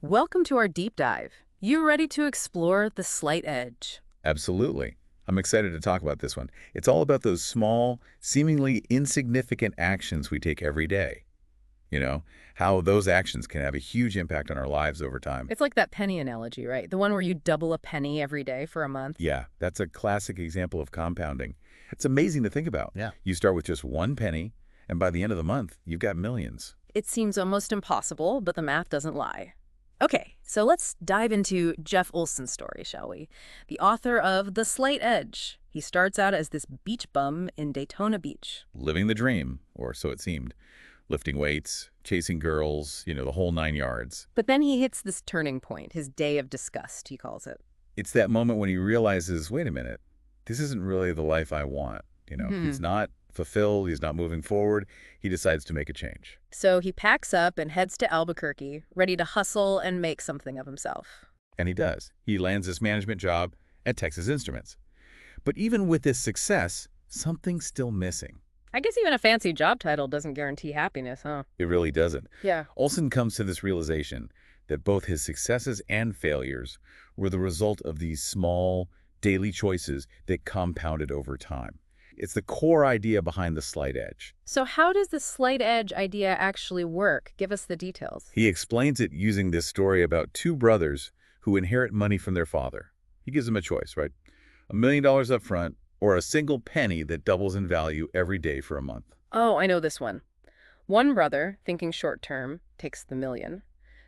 Welcome to our deep dive. You ready to explore the slight edge? Absolutely. I'm excited to talk about this one. It's all about those small, seemingly insignificant actions we take every day. You know, how those actions can have a huge impact on our lives over time. It's like that penny analogy, right? The one where you double a penny every day for a month. Yeah, that's a classic example of compounding. It's amazing to think about. Yeah. You start with just one penny, and by the end of the month, you've got millions. It seems almost impossible, but the math doesn't lie. Okay, so let's dive into Jeff Olson's story, shall we? The author of The Slight Edge. He starts out as this beach bum in Daytona Beach. Living the dream, or so it seemed. Lifting weights, chasing girls, the whole 9 yards. But then he hits this turning point, his day of disgust, he calls it. It's that moment when he realizes, wait a minute, this isn't really the life I want. He's not fulfilled, he's not moving forward. He decides to make a change. So he packs up and heads to Albuquerque, ready to hustle and make something of himself. And he does. He lands this management job at Texas Instruments. But even with this success, something's still missing. I guess even a fancy job title doesn't guarantee happiness, huh? It really doesn't. Yeah. Olson comes to this realization that both his successes and failures were the result of these small, daily choices that compounded over time. It's the core idea behind the slight edge. So how does the slight edge idea actually work? Give us the details. He explains it using this story about two brothers who inherit money from their father. He gives them a choice, right? $1 million up front, or a single penny that doubles in value every day for a month. Oh, I know this one. One brother, thinking short term, takes the million.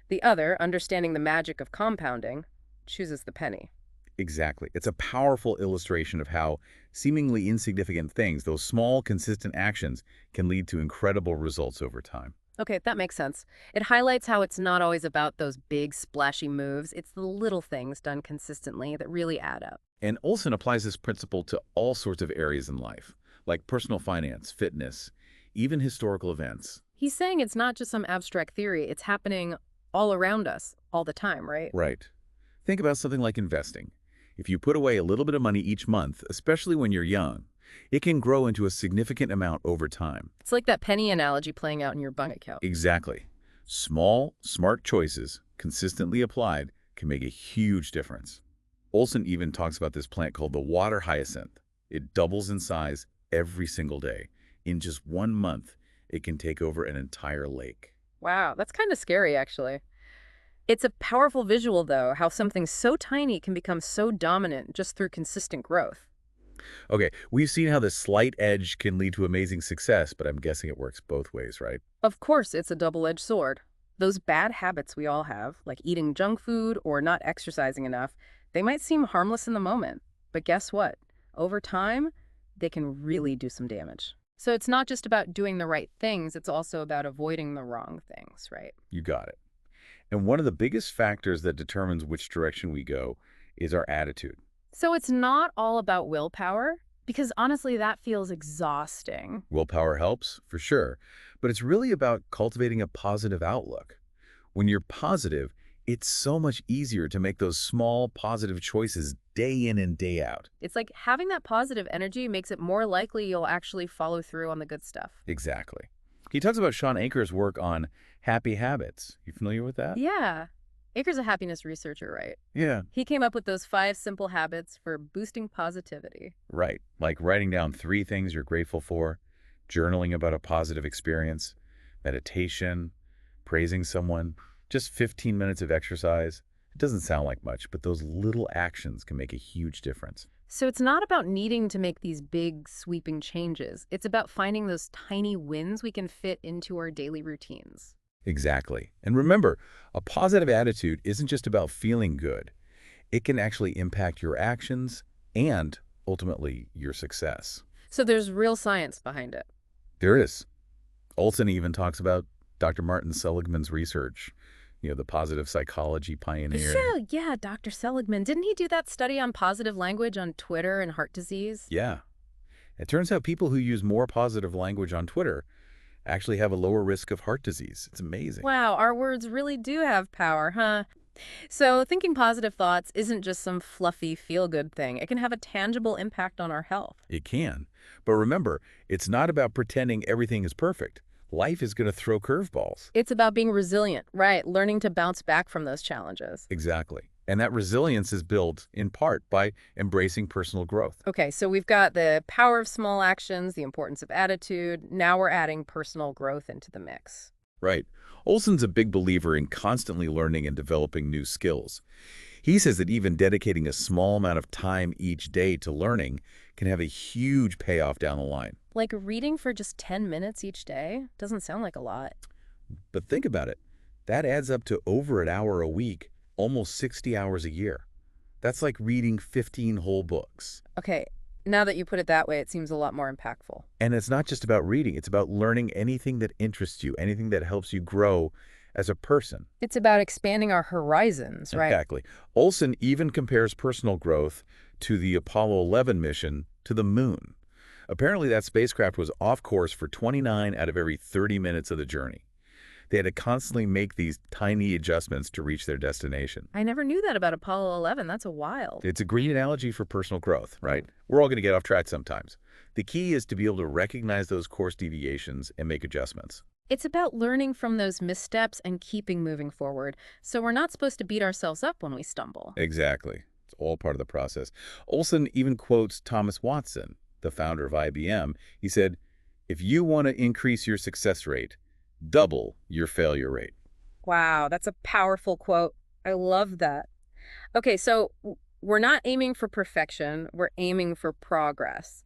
The other, understanding the magic of compounding, chooses the penny. Exactly. It's a powerful illustration of how seemingly insignificant things, those small, consistent actions, can lead to incredible results over time. Okay, that makes sense. It highlights how it's not always about those big, splashy moves. It's the little things done consistently that really add up. And Olson applies this principle to all sorts of areas in life, like personal finance, fitness, even historical events. He's saying it's not just some abstract theory. It's happening all around us, all the time, right? Right. Think about something like investing. If you put away a little bit of money each month, especially when you're young, it can grow into a significant amount over time. It's like that penny analogy playing out in your bank account. Exactly. Small, smart choices, consistently applied, can make a huge difference. Olson even talks about this plant called the water hyacinth. It doubles in size every single day. In just 1 month, it can take over an entire lake. Wow, that's kind of scary, actually. It's a powerful visual, though, how something so tiny can become so dominant just through consistent growth. Okay, we've seen how the slight edge can lead to amazing success, but I'm guessing it works both ways, right? Of course, it's a double-edged sword. Those bad habits we all have, like eating junk food or not exercising enough, they might seem harmless in the moment. But guess what? Over time, they can really do some damage. So it's not just about doing the right things, it's also about avoiding the wrong things, right? You got it. And one of the biggest factors that determines which direction we go is our attitude. So it's not all about willpower, because honestly, that feels exhausting. Willpower helps, for sure, but it's really about cultivating a positive outlook. When you're positive, it's so much easier to make those small, positive choices day in and day out. It's like having that positive energy makes it more likely you'll actually follow through on the good stuff. Exactly. He talks about Sean Anker's work on happy habits. You familiar with that? Yeah. Aker's a happiness researcher, right? Yeah. He came up with those 5 simple habits for boosting positivity. Right. Like writing down 3 things you're grateful for, journaling about a positive experience, meditation, praising someone, just 15 minutes of exercise. It doesn't sound like much, but those little actions can make a huge difference. So it's not about needing to make these big, sweeping changes. It's about finding those tiny wins we can fit into our daily routines. Exactly. And remember, a positive attitude isn't just about feeling good. It can actually impact your actions and, ultimately, your success. So there's real science behind it. There is. Olson even talks about Dr. Martin Seligman's research, the positive psychology pioneer. Yeah, Dr. Seligman. Didn't he do that study on positive language on Twitter and heart disease? Yeah. It turns out people who use more positive language on Twitter actually have a lower risk of heart disease. It's amazing. Wow, our words really do have power, huh? So thinking positive thoughts isn't just some fluffy feel-good thing. It can have a tangible impact on our health. It can. But remember, it's not about pretending everything is perfect. life is going to throw curveballs. It's about being resilient, right? Learning to bounce back from those challenges. Exactly. And that resilience is built in part by embracing personal growth. Okay, so we've got the power of small actions, the importance of attitude. Now we're adding personal growth into the mix. Right. Olson's a big believer in constantly learning and developing new skills. He says that even dedicating a small amount of time each day to learning can have a huge payoff down the line. Like reading for just 10 minutes each day doesn't sound like a lot. But think about it. That adds up to over an hour a week, almost 60 hours a year. That's like reading 15 whole books. Okay, now that you put it that way, it seems a lot more impactful. And it's not just about reading. It's about learning anything that interests you, anything that helps you grow as a person. It's about expanding our horizons, right? Exactly. Olson even compares personal growth to the Apollo 11 mission to the moon. Apparently, that spacecraft was off course for 29 out of every 30 minutes of the journey. They had to constantly make these tiny adjustments to reach their destination. I never knew that about Apollo 11. That's a wild. It's a great analogy for personal growth, right? We're all going to get off track sometimes. The key is to be able to recognize those course deviations and make adjustments. It's about learning from those missteps and keeping moving forward. So we're not supposed to beat ourselves up when we stumble. Exactly. It's all part of the process. Olson even quotes Thomas Watson, the founder of IBM. He said, "If you want to increase your success rate, double your failure rate." Wow, that's a powerful quote. I love that. Okay, so we're not aiming for perfection, we're aiming for progress.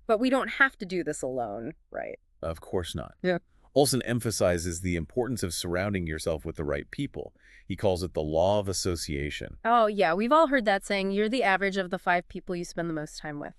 But we don't have to do this alone, right? Of course not. Yeah. Olson emphasizes the importance of surrounding yourself with the right people. He calls it the law of association. Oh, yeah, we've all heard that saying, you're the average of the 5 people you spend the most time with.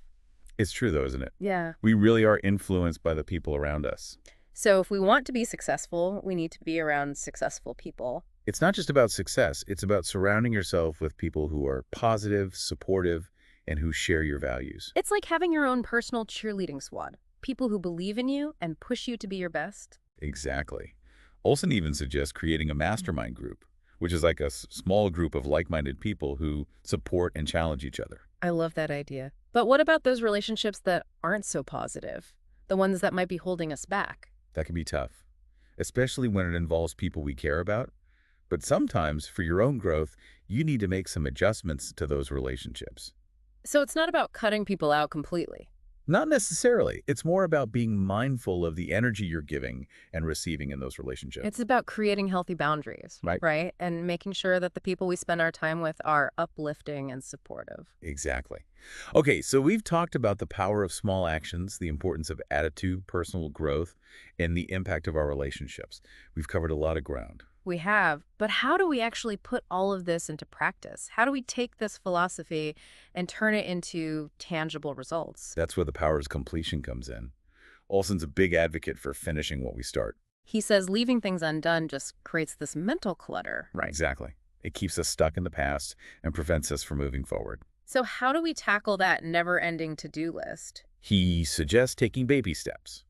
It's true, though, isn't it? Yeah. We really are influenced by the people around us. So if we want to be successful, we need to be around successful people. It's not just about success. It's about surrounding yourself with people who are positive, supportive, and who share your values. It's like having your own personal cheerleading squad. People who believe in you and push you to be your best. Exactly. Olson even suggests creating a mastermind group, which is like a small group of like-minded people who support and challenge each other. I love that idea. But what about those relationships that aren't so positive? The ones that might be holding us back? That can be tough, especially when it involves people we care about. But sometimes, for your own growth, you need to make some adjustments to those relationships. So it's not about cutting people out completely. Not necessarily. It's more about being mindful of the energy you're giving and receiving in those relationships. It's about creating healthy boundaries, Right. right? And making sure that the people we spend our time with are uplifting and supportive. Exactly. Okay, so we've talked about the power of small actions, the importance of attitude, personal growth, and the impact of our relationships. We've covered a lot of ground. We have, but how do we actually put all of this into practice? How do we take this philosophy and turn it into tangible results? That's where the power of completion comes in. Olson's a big advocate for finishing what we start. He says leaving things undone just creates this mental clutter. Right. Exactly. It keeps us stuck in the past and prevents us from moving forward. So how do we tackle that never-ending to-do list? He suggests taking baby steps.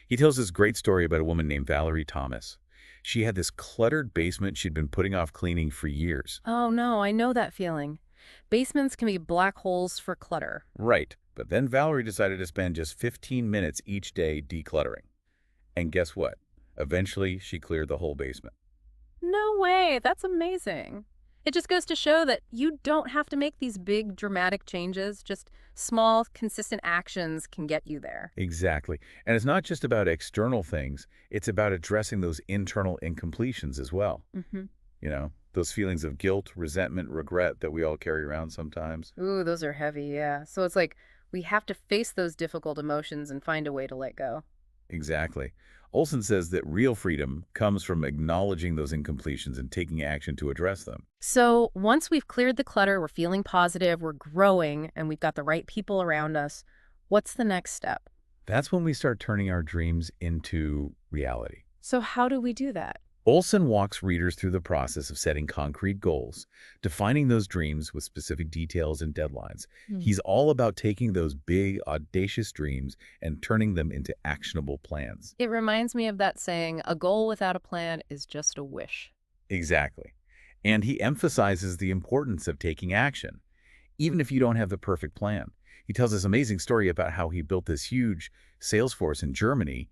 He tells this great story about a woman named Valerie Thomas. She had this cluttered basement she'd been putting off cleaning for years. Oh no, I know that feeling. Basements can be black holes for clutter. Right. But then Valerie decided to spend just 15 minutes each day decluttering. And guess what? Eventually, she cleared the whole basement. No way, that's amazing. It just goes to show that you don't have to make these big, dramatic changes. Just small, consistent actions can get you there. Exactly. And it's not just about external things. It's about addressing those internal incompletions as well. Mm-hmm. You know, those feelings of guilt, resentment, regret that we all carry around sometimes. Ooh, those are heavy, yeah. So it's like we have to face those difficult emotions and find a way to let go. Exactly. Olson says that real freedom comes from acknowledging those incompletions and taking action to address them. So once we've cleared the clutter, we're feeling positive, we're growing, and we've got the right people around us, what's the next step? That's when we start turning our dreams into reality. So how do we do that? Olson walks readers through the process of setting concrete goals, defining those dreams with specific details and deadlines. He's all about taking those big, audacious dreams and turning them into actionable plans. It reminds me of that saying, a goal without a plan is just a wish. Exactly. And he emphasizes the importance of taking action, even if you don't have the perfect plan. He tells this amazing story about how he built this huge sales force in Germany,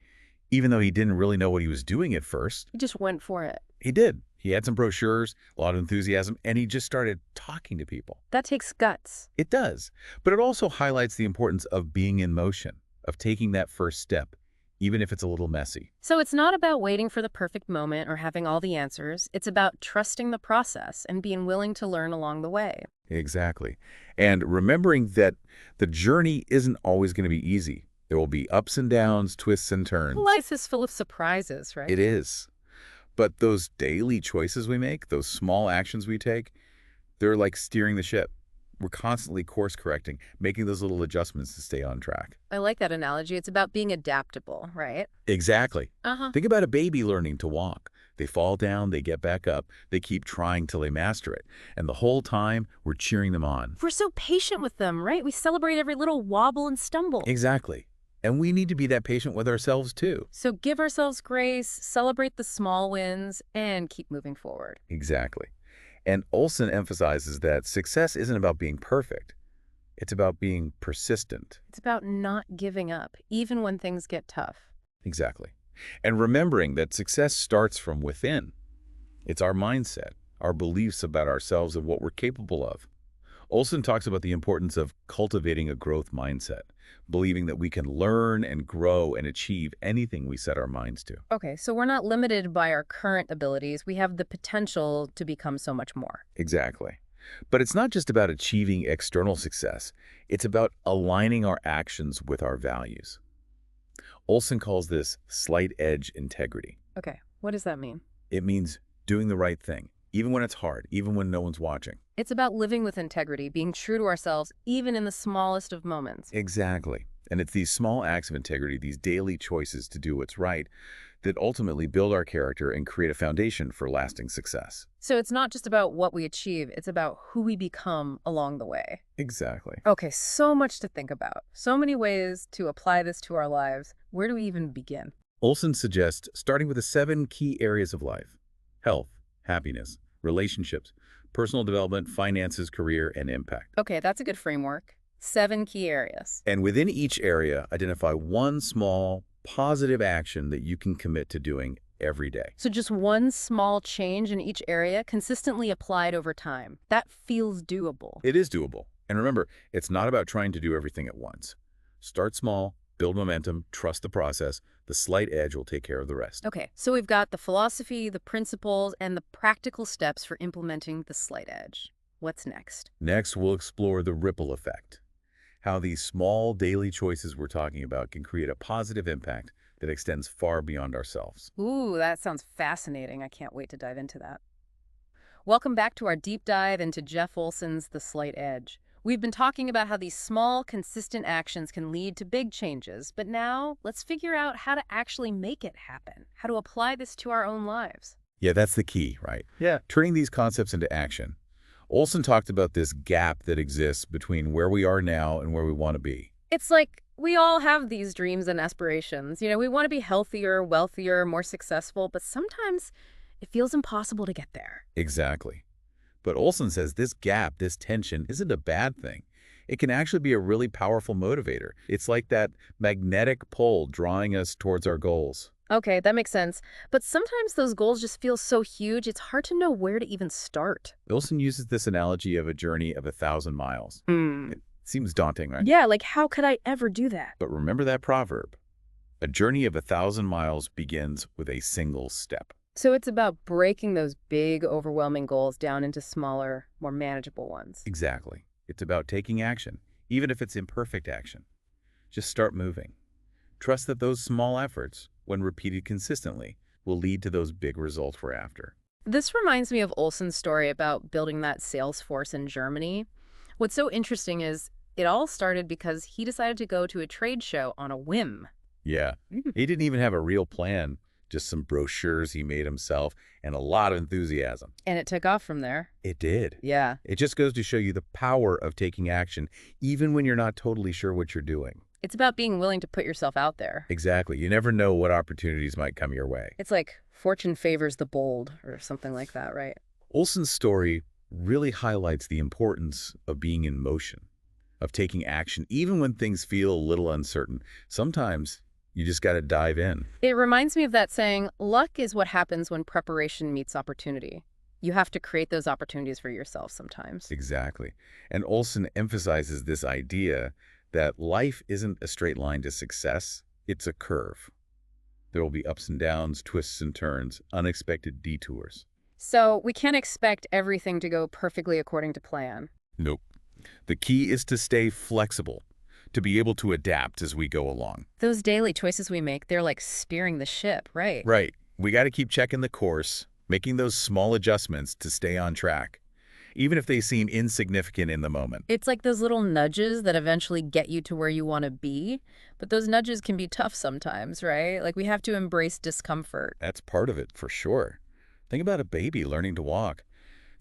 Even though he didn't really know what he was doing at first, He just went for it. he did. He had some brochures, a lot of enthusiasm, and he just started talking to people. That takes guts. It does. But it also highlights the importance of being in motion, of taking that first step, even if it's a little messy. So it's not about waiting for the perfect moment or having all the answers. It's about trusting the process and being willing to learn along the way. Exactly. And remembering that the journey isn't always going to be easy. There will be ups and downs, twists and turns. Life is full of surprises, right? It is. But those daily choices we make, those small actions we take, they're like steering the ship. We're constantly course correcting, making those little adjustments to stay on track. I like that analogy. It's about being adaptable, right? Exactly. Uh-huh. Think about a baby learning to walk. They fall down, they get back up, they keep trying till they master it. And the whole time, we're cheering them on. We're so patient with them, right? We celebrate every little wobble and stumble. Exactly. And we need to be that patient with ourselves too. So give ourselves grace, celebrate the small wins, and keep moving forward. Exactly. And Olson emphasizes that success isn't about being perfect. It's about being persistent. It's about not giving up, even when things get tough. Exactly. And remembering that success starts from within. It's our mindset, our beliefs about ourselves and what we're capable of. Olson talks about the importance of cultivating a growth mindset, believing that we can learn and grow and achieve anything we set our minds to. Okay, so we're not limited by our current abilities. We have the potential to become so much more. Exactly. But it's not just about achieving external success. It's about aligning our actions with our values. Olson calls this slight edge integrity. Okay, what does that mean? It means doing the right thing, even when it's hard, even when no one's watching. It's about living with integrity, being true to ourselves, even in the smallest of moments. Exactly. And it's these small acts of integrity, these daily choices to do what's right, that ultimately build our character and create a foundation for lasting success. So it's not just about what we achieve, it's about who we become along the way. Exactly. Okay, so much to think about. So many ways to apply this to our lives. Where do we even begin? Olson suggests starting with the 7 key areas of life: health, happiness, relationships, personal development, finances, career, and impact. Okay, that's a good framework. 7 key areas. And within each area, identify one small, positive action that you can commit to doing every day. So just one small change in each area consistently applied over time. That feels doable. It is doable. And remember, it's not about trying to do everything at once. Start small, build momentum, trust the process. The slight edge will take care of the rest. Okay, so we've got the philosophy, the principles, and the practical steps for implementing the slight edge. What's next? Next, we'll explore the ripple effect. How these small daily choices we're talking about can create a positive impact that extends far beyond ourselves. Ooh, that sounds fascinating. I can't wait to dive into that. Welcome back to our deep dive into Jeff Olson's The Slight Edge. We've been talking about how these small, consistent actions can lead to big changes, but now let's figure out how to actually make it happen, how to apply this to our own lives. Yeah, that's the key, right? Yeah. Turning these concepts into action. Olson talked about this gap that exists between where we are now and where we want to be. It's like we all have these dreams and aspirations. You know, we want to be healthier, wealthier, more successful, but sometimes it feels impossible to get there. Exactly. But Olson says this gap, this tension, isn't a bad thing. It can actually be a really powerful motivator. It's like that magnetic pull drawing us towards our goals. Okay, that makes sense. But sometimes those goals just feel so huge, it's hard to know where to even start. Olson uses this analogy of a journey of 1,000 miles. It seems daunting, right? Yeah, like how could I ever do that? But remember that proverb. A journey of 1,000 miles begins with a single step. So it's about breaking those big, overwhelming goals down into smaller, more manageable ones. Exactly. It's about taking action, even if it's imperfect action. Just start moving. Trust that those small efforts, when repeated consistently, will lead to those big results we're after. This reminds me of Olson's story about building that sales force in Germany. What's so interesting is it all started because he decided to go to a trade show on a whim. Yeah, he didn't even have a real plan, just some brochures he made himself and a lot of enthusiasm. And it took off from there. It did. Yeah. It just goes to show you the power of taking action, even when you're not totally sure what you're doing. It's about being willing to put yourself out there. Exactly. You never know what opportunities might come your way. It's like fortune favors the bold or something like that, right? Olson's story really highlights the importance of being in motion, of taking action, even when things feel a little uncertain. Sometimes You just got to dive in. It reminds me of that saying, luck is what happens when preparation meets opportunity. You have to create those opportunities for yourself sometimes. Exactly. And Olson emphasizes this idea that life isn't a straight line to success, it's a curve. There will be ups and downs, twists and turns, unexpected detours. So we can't expect everything to go perfectly according to plan. Nope. The key is to stay flexible, to be able to adapt as we go along. Those daily choices we make, they're like steering the ship, right? Right. We got to keep checking the course, making those small adjustments to stay on track, even if they seem insignificant in the moment. It's like those little nudges that eventually get you to where you want to be, but those nudges can be tough sometimes, right? Like we have to embrace discomfort. That's part of it, for sure. Think about a baby learning to walk.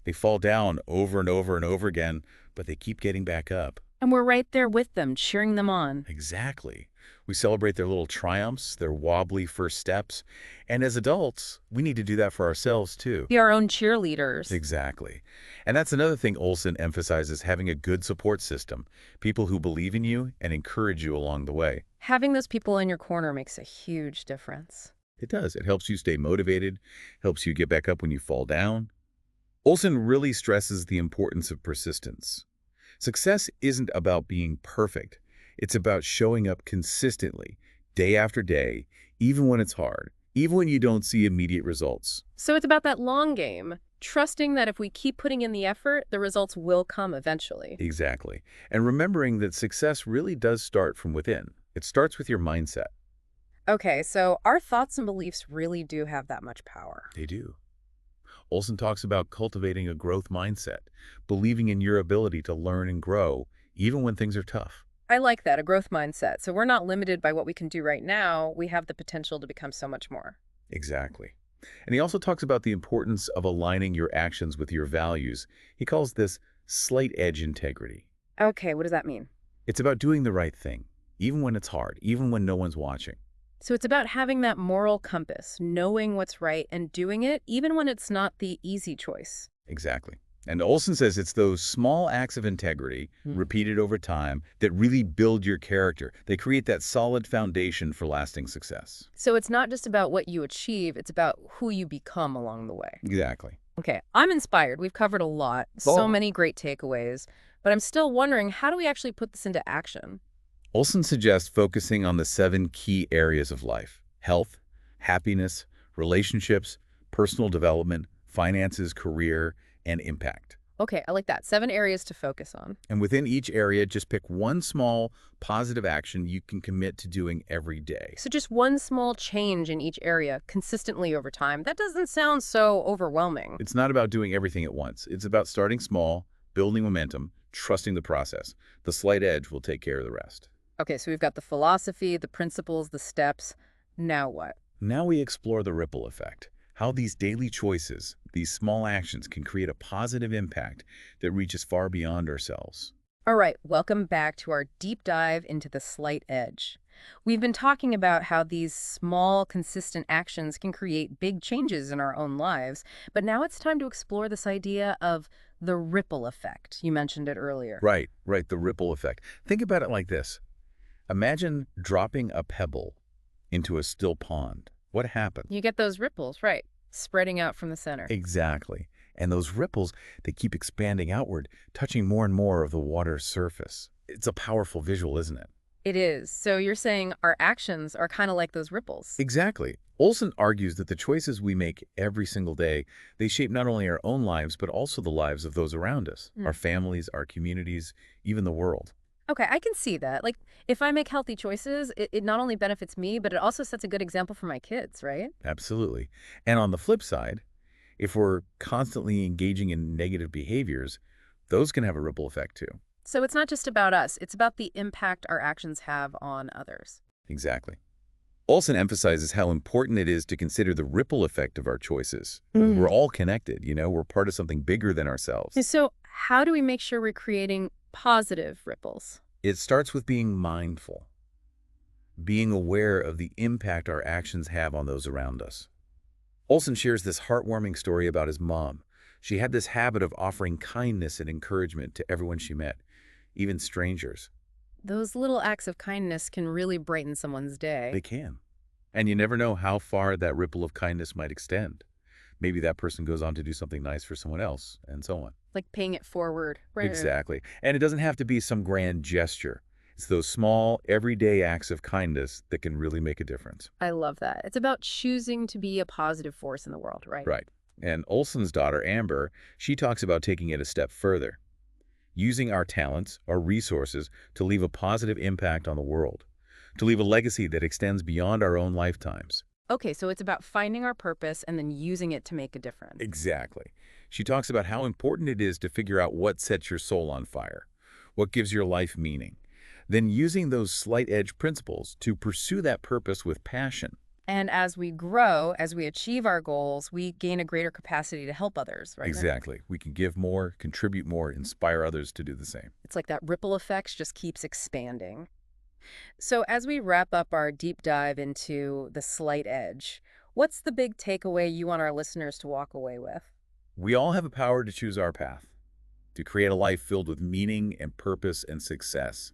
They fall down over and over and over again, but they keep getting back up. And we're right there with them, cheering them on. Exactly. We celebrate their little triumphs, their wobbly first steps. And as adults, we need to do that for ourselves, too. Be our own cheerleaders. Exactly. And that's another thing Olson emphasizes, having a good support system, people who believe in you and encourage you along the way. Having those people in your corner makes a huge difference. It does. It helps you stay motivated, helps you get back up when you fall down. Olson really stresses the importance of persistence. Success isn't about being perfect. It's about showing up consistently, day after day, even when it's hard, even when you don't see immediate results. So it's about that long game, trusting that if we keep putting in the effort, the results will come eventually. Exactly. And remembering that success really does start from within. It starts with your mindset. Okay, so our thoughts and beliefs really do have that much power. They do. Olson talks about cultivating a growth mindset, believing in your ability to learn and grow, even when things are tough. I like that, a growth mindset. So we're not limited by what we can do right now. We have the potential to become so much more. Exactly. And he also talks about the importance of aligning your actions with your values. He calls this slight edge integrity. Okay, what does that mean? It's about doing the right thing, even when it's hard, even when no one's watching. So it's about having that moral compass, knowing what's right and doing it, even when it's not the easy choice. Exactly. And Olson says it's those small acts of integrity, repeated over time, that really build your character. They create that solid foundation for lasting success. So it's not just about what you achieve, it's about who you become along the way. Exactly. Okay, I'm inspired. We've covered a lot, so many great takeaways, but I'm still wondering, how do we actually put this into action? Olson suggests focusing on the 7 key areas of life: health, happiness, relationships, personal development, finances, career, and impact. Okay, I like that. 7 areas to focus on. And within each area, just pick one small, positive action you can commit to doing every day. So just one small change in each area consistently over time. That doesn't sound so overwhelming. It's not about doing everything at once. It's about starting small, building momentum, trusting the process. The slight edge will take care of the rest. Okay, so we've got the philosophy, the principles, the steps. Now what? Now we explore the ripple effect, how these daily choices, these small actions, can create a positive impact that reaches far beyond ourselves. All right, welcome back to our deep dive into the slight edge. We've been talking about how these small, consistent actions can create big changes in our own lives, but now it's time to explore this idea of the ripple effect. You mentioned it earlier. Right, the ripple effect. Think about it like this. Imagine dropping a pebble into a still pond. What happens? You get those ripples, right, spreading out from the center. Exactly. And those ripples, they keep expanding outward, touching more and more of the water's surface. It's a powerful visual, isn't it? It is. So you're saying our actions are kind of like those ripples. Exactly. Olson argues that the choices we make every single day, they shape not only our own lives, but also the lives of those around us, our families, our communities, even the world. Okay, I can see that. Like, if I make healthy choices, it not only benefits me, but it also sets a good example for my kids, right? Absolutely. And on the flip side, if we're constantly engaging in negative behaviors, those can have a ripple effect too. So it's not just about us, it's about the impact our actions have on others. Exactly. Olson emphasizes how important it is to consider the ripple effect of our choices. We're all connected, we're part of something bigger than ourselves. So how do we make sure we're creating positive ripples? It starts with being mindful, being aware of the impact our actions have on those around us. Olson shares this heartwarming story about his mom. She had this habit of offering kindness and encouragement to everyone she met, even strangers. Those little acts of kindness can really brighten someone's They day. can. And you never know how far that ripple of kindness might extend. Maybe that person goes on to do something nice for someone else, and so on. Like paying it forward. Right. Exactly. And it doesn't have to be some grand gesture. It's those small, everyday acts of kindness that can really make a difference. I love that. It's about choosing to be a positive force in the world, right? Right. And Olson's daughter, Amber, she talks about taking it a step further, using our talents, our resources, to leave a positive impact on the world, to leave a legacy that extends beyond our own lifetimes. Okay, so it's about finding our purpose and then using it to make a difference. Exactly. She talks about how important it is to figure out what sets your soul on fire, what gives your life meaning, then using those slight edge principles to pursue that purpose with passion. And as we grow, as we achieve our goals, we gain a greater capacity to help others, right? Exactly. We can give more, contribute more, inspire others to do the same. It's like that ripple effect just keeps expanding. So as we wrap up our deep dive into the slight edge, what's the big takeaway you want our listeners to walk away with? We all have a power to choose our path, to create a life filled with meaning and purpose and success.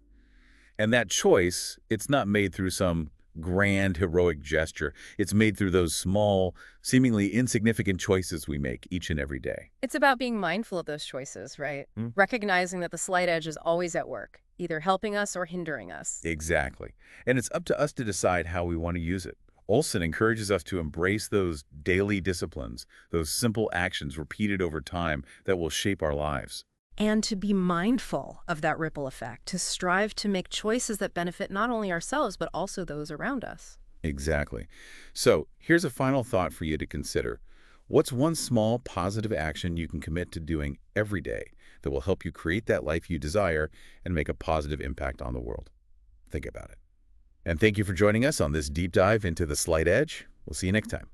And that choice, it's not made through some grand heroic gesture. It's made through those small, seemingly insignificant choices we make each and every day. It's about being mindful of those choices, right? Hmm? Recognizing that the slight edge is always at work, either helping us or hindering us. Exactly. And it's up to us to decide how we want to use it. Olson encourages us to embrace those daily disciplines, those simple actions repeated over time that will shape our lives. And to be mindful of that ripple effect, to strive to make choices that benefit not only ourselves, but also those around us. Exactly. So here's a final thought for you to consider. What's one small positive action you can commit to doing every day that will help you create that life you desire and make a positive impact on the world? Think about it. And thank you for joining us on this deep dive into the Slight Edge. We'll see you next time.